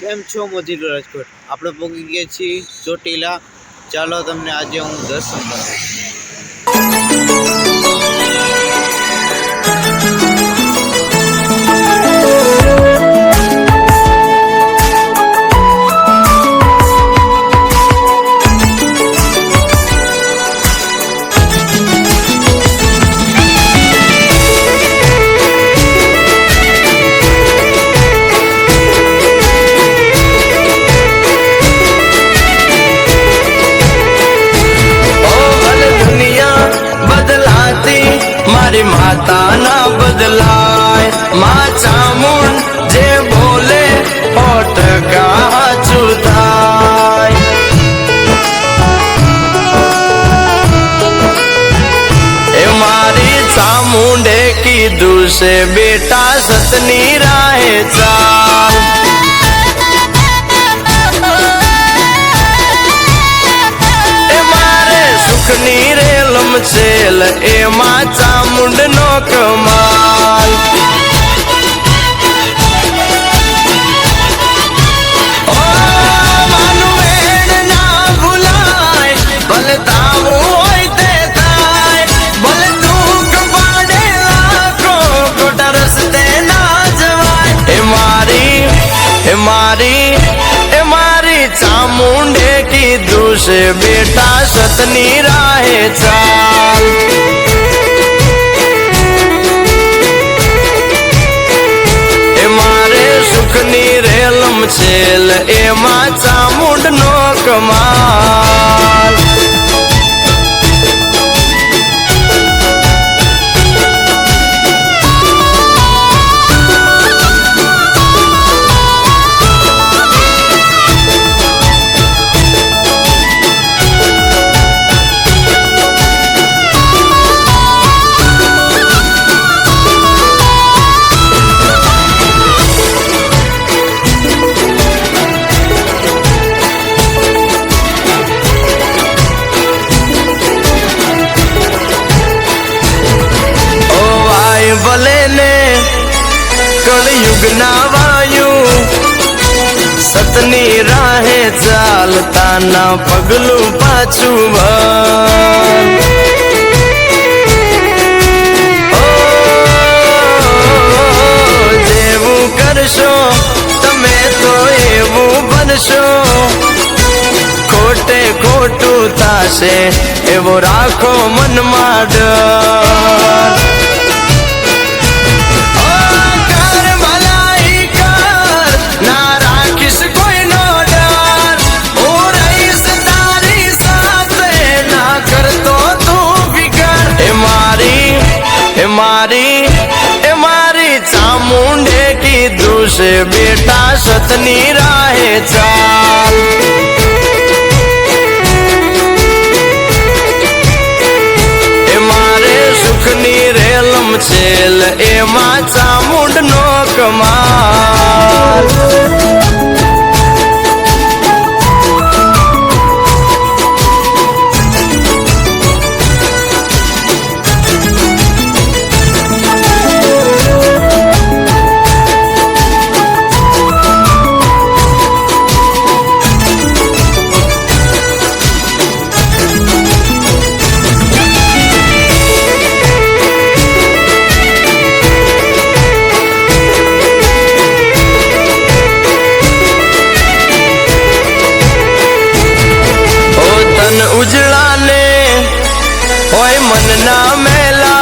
કેમ છો મોજીલો રાજકોટ? આપણે પહોંચી ગયા છીએ ચોટીલા. ચાલો તમને આજે હું દર્શન કરાવું. मारी माता ना बदलाय माँ चामुंड जे बोले होठ का चुताय ए मारी चामुंडे की दूसरे बेटा सतनी राहे चाल सुखनी रेलम छेल एमा चामुंड नो कमाल ओ मानु वेण ना भुलाय भले तावो होय ते थाय भले दुख पाडे लाखो खोटा रस्ते ना जवाय ए मारी चामुंडे की दूसरे बेटा सतनी राहे चाल ए मारे सुखनी रेलम छेल एमा चामुंड नो कमाल भले ने कलयुग ना वायु सतनी राहे चालता ना पगलू पाछू जेवू करशो तमे तो एवू बनशो खोटे खोटू थाशे एवो राखो मन में डर मारी चामुंडे की दूसरे बेटा सतनी राहे चाल मारे सुखनी रेलम छेल एमा चामुंड नो कमाल उजड़ा ने होय मन ना मेला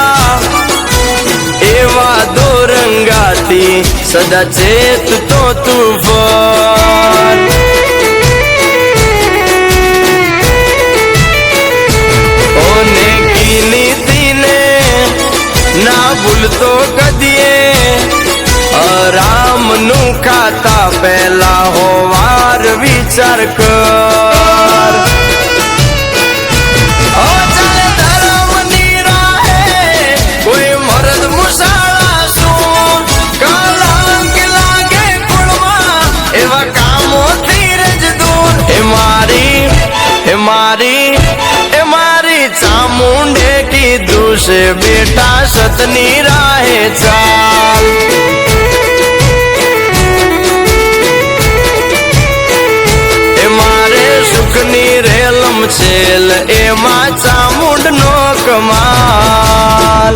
एवा दो रंगाती सदा चेत तो तूफान होने की नीति ने ना भूल तो कदिए राम नु खाता पहला हो वार विचार कर मारी चामुंडे की दूसरे बेटा सतनी राहे चाल એમાં ચામુંડનો કમાલ.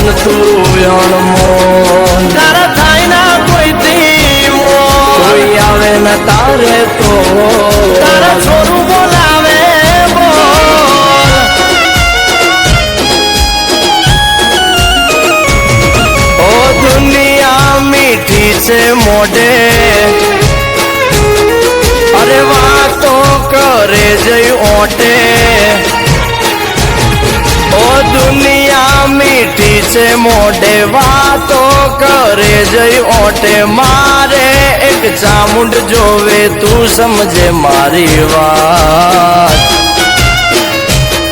બન તું અણમોલ તારા થાય ના કોઈ દી કોઈ આવે ના તારે તો તારા છોરું બોલાવે બોલ ઓ દુનિયા મીઠી છે મોઢે અરે વાતો કરે જઈ ઓટે ઓ દુનિયા મીઠી છે મોઢે વાતો કરે જઈ ઓટે મારે એક ચામુંડ જોવે તું સમજે મારી વાત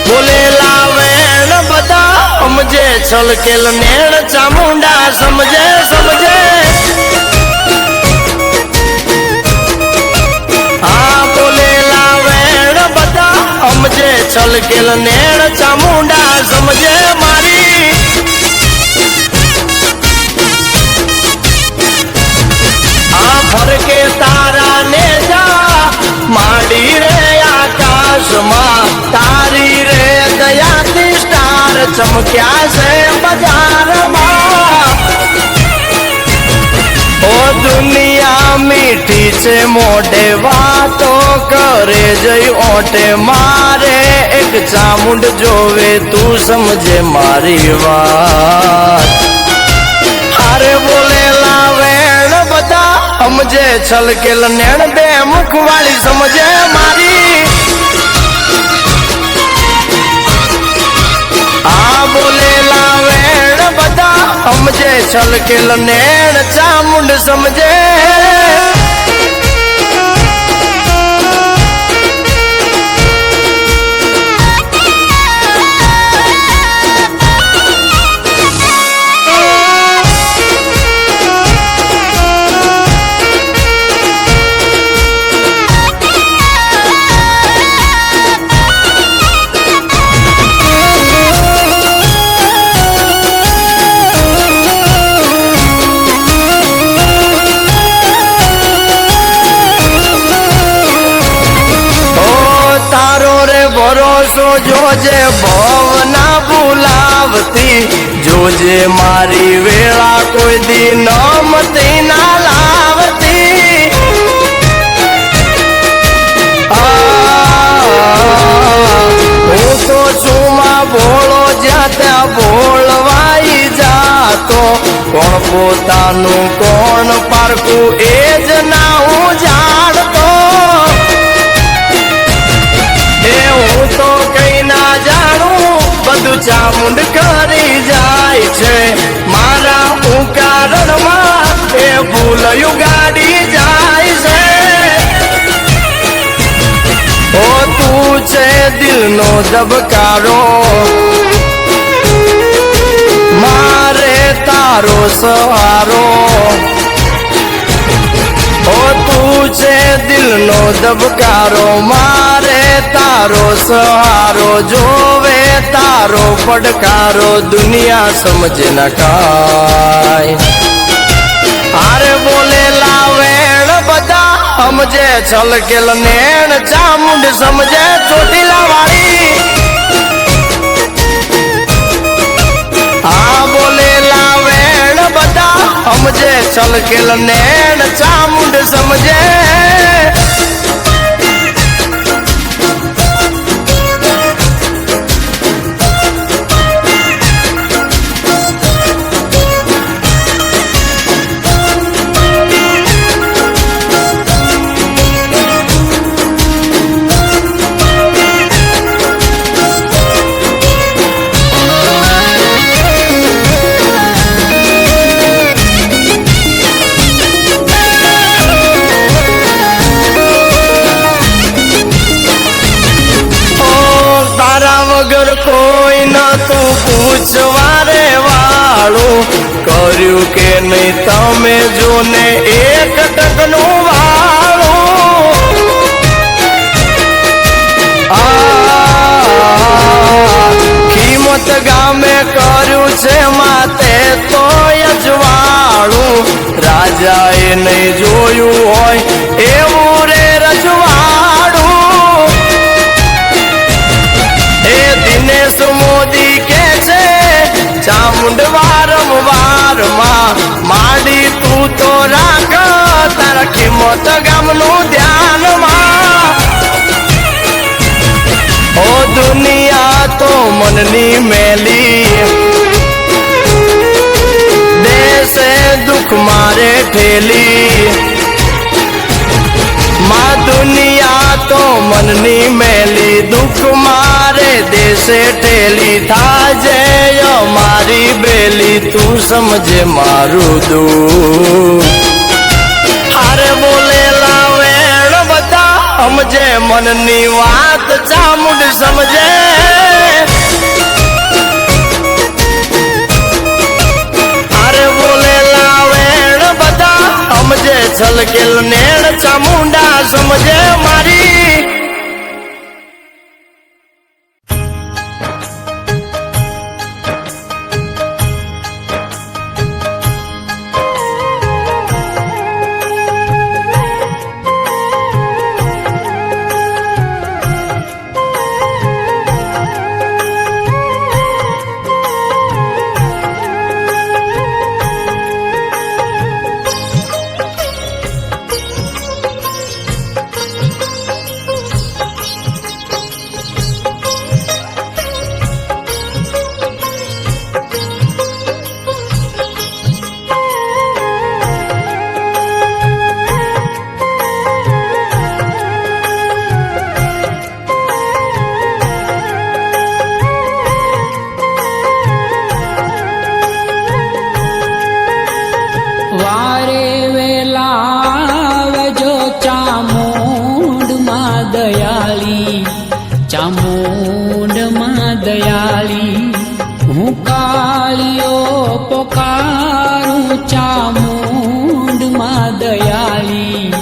બોલેલા વેણ બધા સમજે છલકેલ નેણ ચામુંડા સમજે સમજે સમજે છલકેલ નેણ ચામુંડા સમજે મારી આ ફરકે તારા ને જા માડી રે આકાશમાં તારી રે દયાથી સ્ટાર ચમક્યા છે બજારમાં ઓ દુનિયા મીઠી છે મોઢે વાતો કરે જઈ ઓટે મારે એક ચામુંડ જોવે તું સમજે મારી વાત હારે બોલેલા વેણ બધા સમજે છલકેલ નેણ બે મુખ વાળી સમજે મારી આ બોલેલા વેણ બધા સમજે છલકેલ નેણ ચામુંડ સમજે ભરોસો જોજે ભવના બોલાવતી જોજે મારી વેળા કોઈ દી નમતી ના લાવતી હું તો છું માં ભોળો જ્યાં ત્યાં ભોળવાઈ જાતો કોણ પોતાનું કોણ પારકું એ જ ના હું જાણતો હું તો કઈ ના જાણું બધું ચામુંડ કરી જાય છે મારા હું કારણમાં એ ભૂલયું ગાડી જાય છે ઓ તું છે દિલનો ધબકારો મારે તારો સહારો ઓ તું છે દિલનો ધબકારો મારે તારો સહારો જોવે તારો પડકારો દુનિયા સમજે ના કાય હારે બોલેલા વેણ બધા સમજે છલકેલ નેણ ચામુંડ સમજે ચોટીલા વાળી આ બોલેલા વેણ બધા સમજે છલકેલ નેણ ચામુંડ સમજે વગર કોઈ ન તું પૂછવારે વાળું કર્યું કે નહીં તમે જોને એક ટકનું વાળું કિંમત ગામે કર્યું છે માતે તો અજવાળું રાજાએ નહીં જોયું હોય એવું રે રજવાડું દિનેશ મોદી કે છે ચામુંડવા કિંમત ગામનું ધ્યાનમાં ઓ દુનિયા તો મનની મેલી દેશે દુઃખ મારે ઠેલી માં દુનિયા તો મનની મેલી દુઃખ મારે દેશે ઠેલી થાજે મારી બેલી તું સમજે મારું દુઃખ હારે બોલેલા વેણ બધા સમજે મનની વાત ચામુંડ સમજે હારે બોલેલા વેણ બધા સમજે છલકેલ નેણ ચામુંડા સમજે મારી ચામુંડમાં દયાળી હું કાળિયો પોકારું ચામુંડમાં દયાળી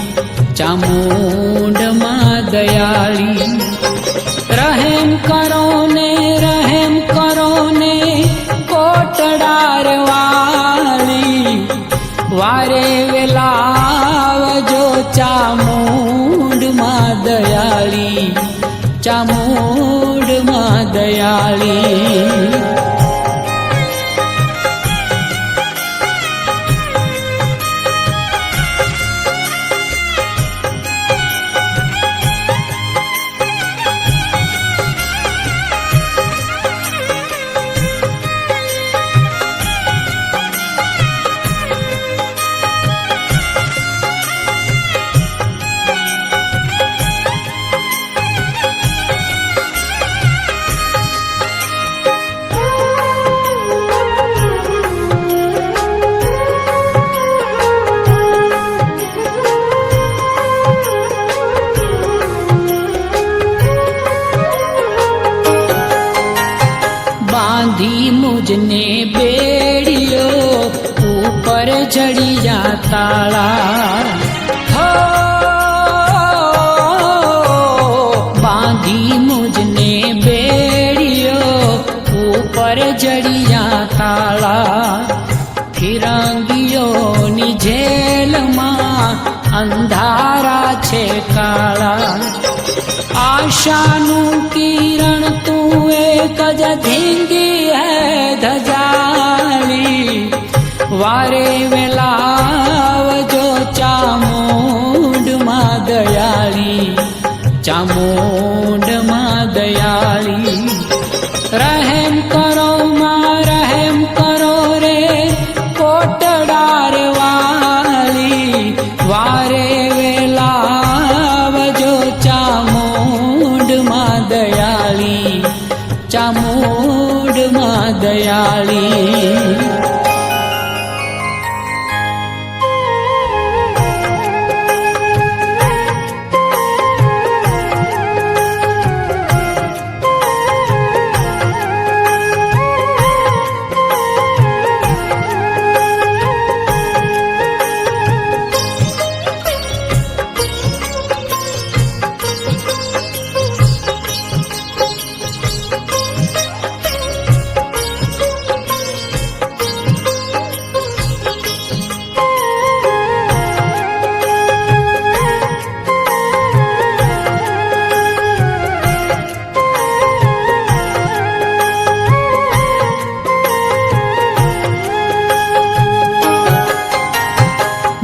ચામુંડમાં દયાળી રહેમ કરો ને કોટડાર વાળી વારે વેલાવજો ચામુંડમાં દયાળી ચામુંડમાં દયાળી मुझने बेड़ियो ऊपर चढ़िया ताला हो बांधी मुझने बेड़ियो ऊपर चढ़िया ताला फिरंगियों ની જેલમાં અંધારા છે કાળા આશાનું કિરણ તું એક જ ધીંગી હે ધજાલી વારે વેલાવજો ચામુંડમાં દયાળી ચામુંડમાં દયાળી રહેમ કરો રે કોટડાર વાલી વારે વેલાવજો ચામુંડમાં દયાળી ચામુંડમાં દયાળી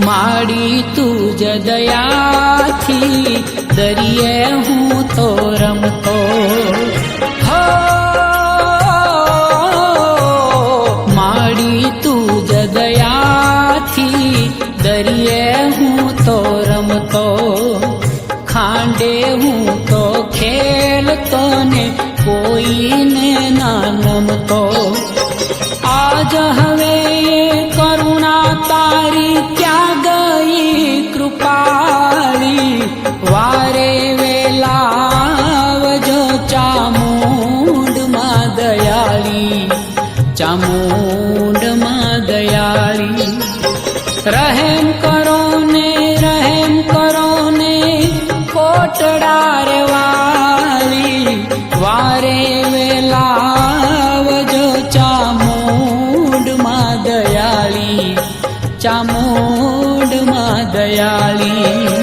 માડી તું જ દયાથી દરિયે હું તો રમતો હો માડી તું જ દયાથી દરિયે હું તો રમતો ખાંડે હું તો ખેલતો ને કોઈને ના નમતો આજ હવે કરુણા તારી ક્યાં ગઈ કૃપાળી વારે વેલાવજો ચામુંડમાં દયાળી ચામુંડમાં દયાળી રહેમ કરો ને કોટડા રે વાલી વારે વેલાવજો ચામુંડમાં દયાળી ચામુંડમાં દયાળી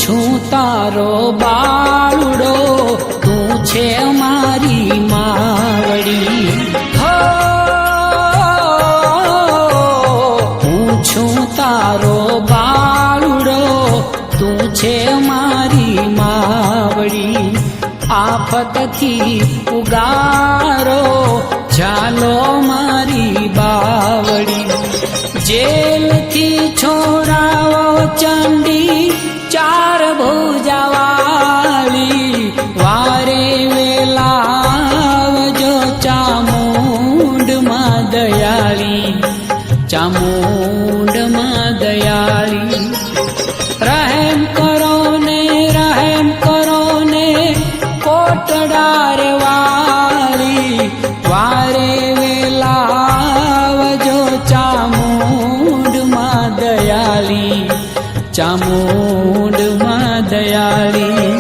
છું તારો બાળડો તું છે મારી માવડી હો હું છું તારો બાળડો તું છે મારી માવડી આફતથી ઉગારો ઝાલો મારી બાવડી જેલથી છોરાવો ચંડી ચાર ભુજાવાળી વારે વેલાવજો ચામુંડમાં દયાળી ચામુંડમાં દયાળી રહેમ કરો ને કોટડા રે વાળી વારે વેલાવજો ચામુંડમાં દયાળી ચામુંડમાં દયાળી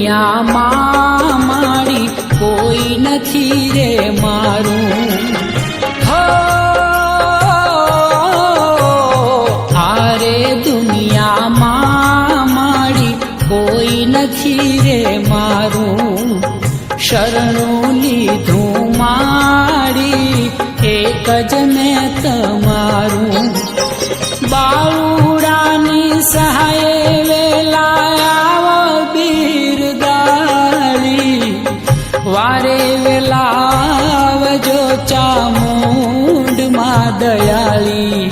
દુનિયામાં મારી કોઈ નથી રે મારું હો આરે દુનિયામાં મારી કોઈ નથી રે મારું શરણું લીધું મારી એક જ મેં તમારું બાળુડાની સહાય વેલાયા બિરદાળી વારે વેલાવજો ચામુંડમાં દયાળી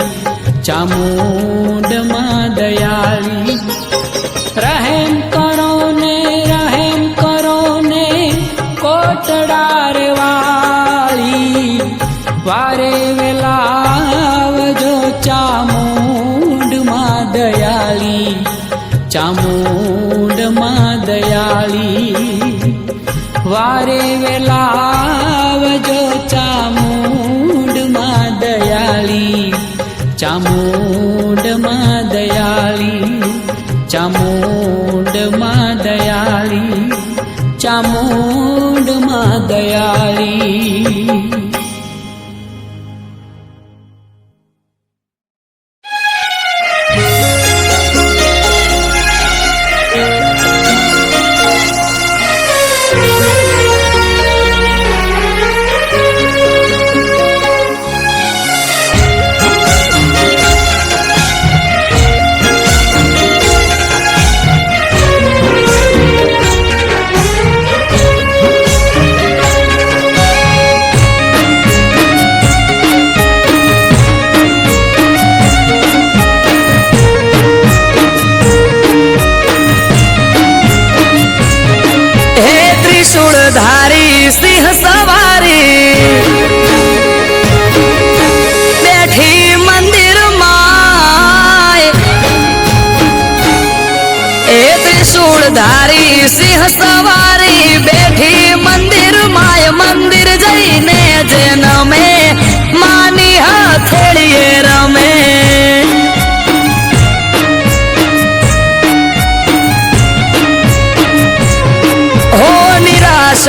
ચામુંડમાં દયાળી રહેમ કરો ને કોટડા રે વાળી વારે વેલાવજો ચામુંડમાં દયાળી ચામુંડમાં દયાળી વારે વેલાવજો ચામુંડમાં દયાળી ચામુંડમાં દયાળી ચામુંડમાં દયાળી ચામુંડમાં દયાળી ત્રિશુળધારી સિંહ સવારી બેઠી મંદિર માં એ ત્રિશુળધારી સિંહ સવારી બેઠી મંદિર માય મંદિર જઈને જેન મે માની હથેળીએ રમે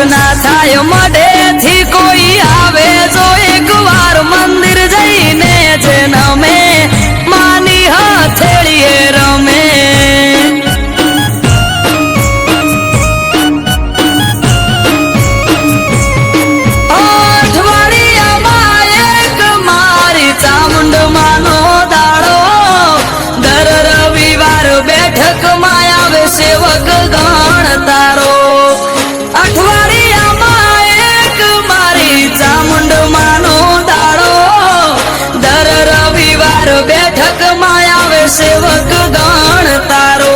ના થાય મઢેથી કોઈ આવે જો એકવાર મંદિર જઈને જેન મે માની હથેળીએ રમે અઠવાડિયામાં એક મારી ચામુંડ માનો દાડો દર રવિવાર બેઠક માં આવે સેવક ગણ તારો અઠવાડિયામાં એક મારી ચામુંડ માનો દાડો દર રવિવાર બેઠક માં આવે સેવક ગણ તારો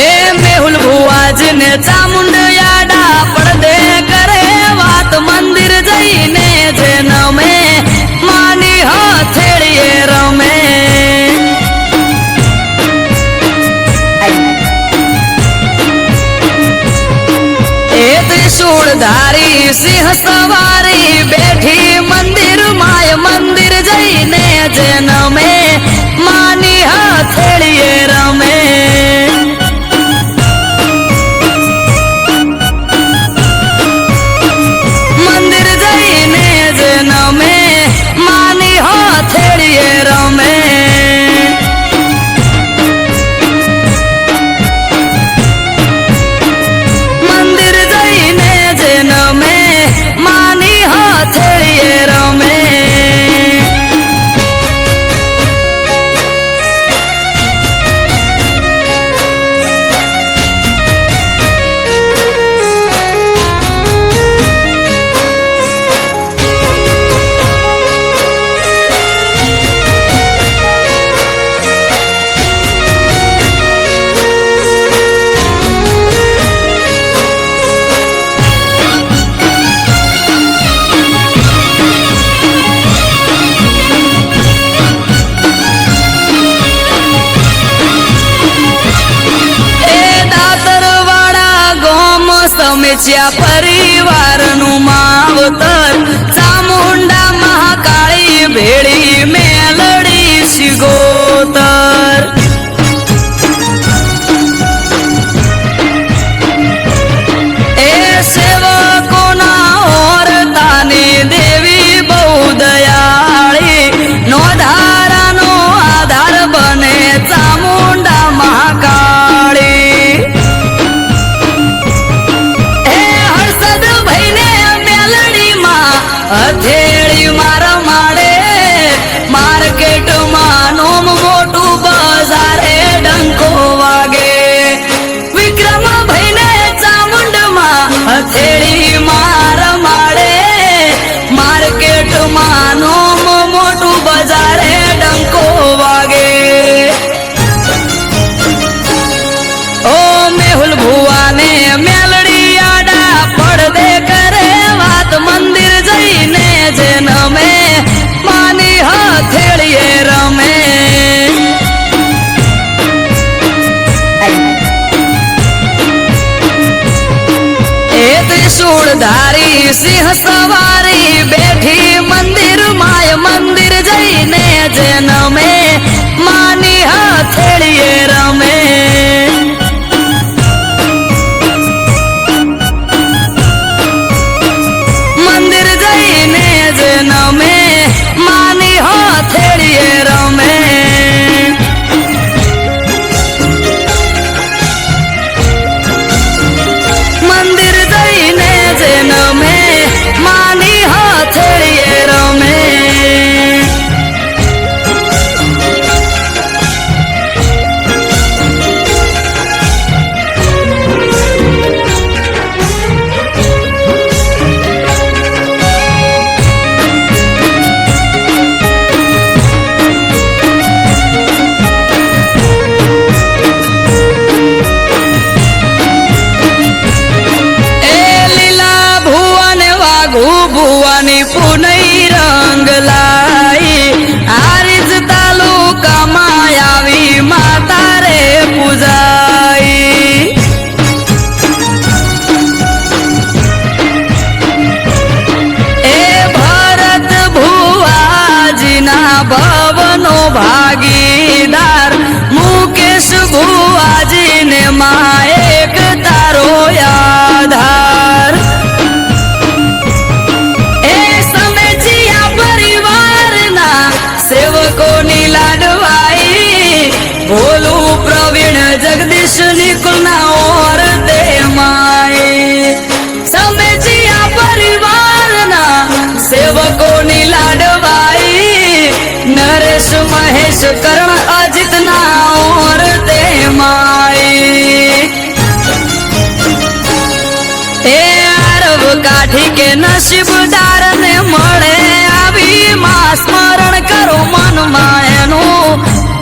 એ મેહુલ ભુવાજને ચામુંડ યાડા પડદે કરે વાત મંદિર જઈને જેન મે માની હથેળીએ રમે ત્રિશુળધારી સિંહ સવારી બેઠી મંદિર માય મંદિર જઈને જેન મે માની હથેળીએ રમે મંદિર જઈને જેન મે માની હથેળીએ રમે સમેચ્યા પરિવારનું માવતર ચામુંડા મહાકાળી ભેળી મેલડી શિગોતર એ સેવકોના ઓરતાની દેવી બહુ દયાળી નો ધારાનો આધાર બને ચામુંડા મહાકાળી હથેળી મારા માડે માર્કેટમાં નોમ મોટું બજારે ડંકો વાગે વિક્રમ ભાઈને ચામુંડમાં હથેળી મારા માડે માર્કેટમાં નોમ મોટું બજારે ડંકો વાગે ઓ મેહુલ ભુવાને મેલડી આડા પડદે કરે વાત મંદિર જઈને જેન મે માની હથેળીએ રમે એ ત્રિશુળધારી સિંહ સવારી બેઠી મંદિર માય મંદિર જઈને જેન મે માની હથેળીએ રમે મંદિર જઈને જેન મે માની હથેળીએ રમે મંદિર જઈને જેન મે માની હથેળીએ રમે कर्ण अजित ना और दे माए ए अरब काठी के नसीबदार ने मळे आवी मां स्मरण करो मन मायनो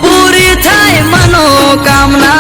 पूरी थाय मनोकामना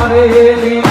हमारे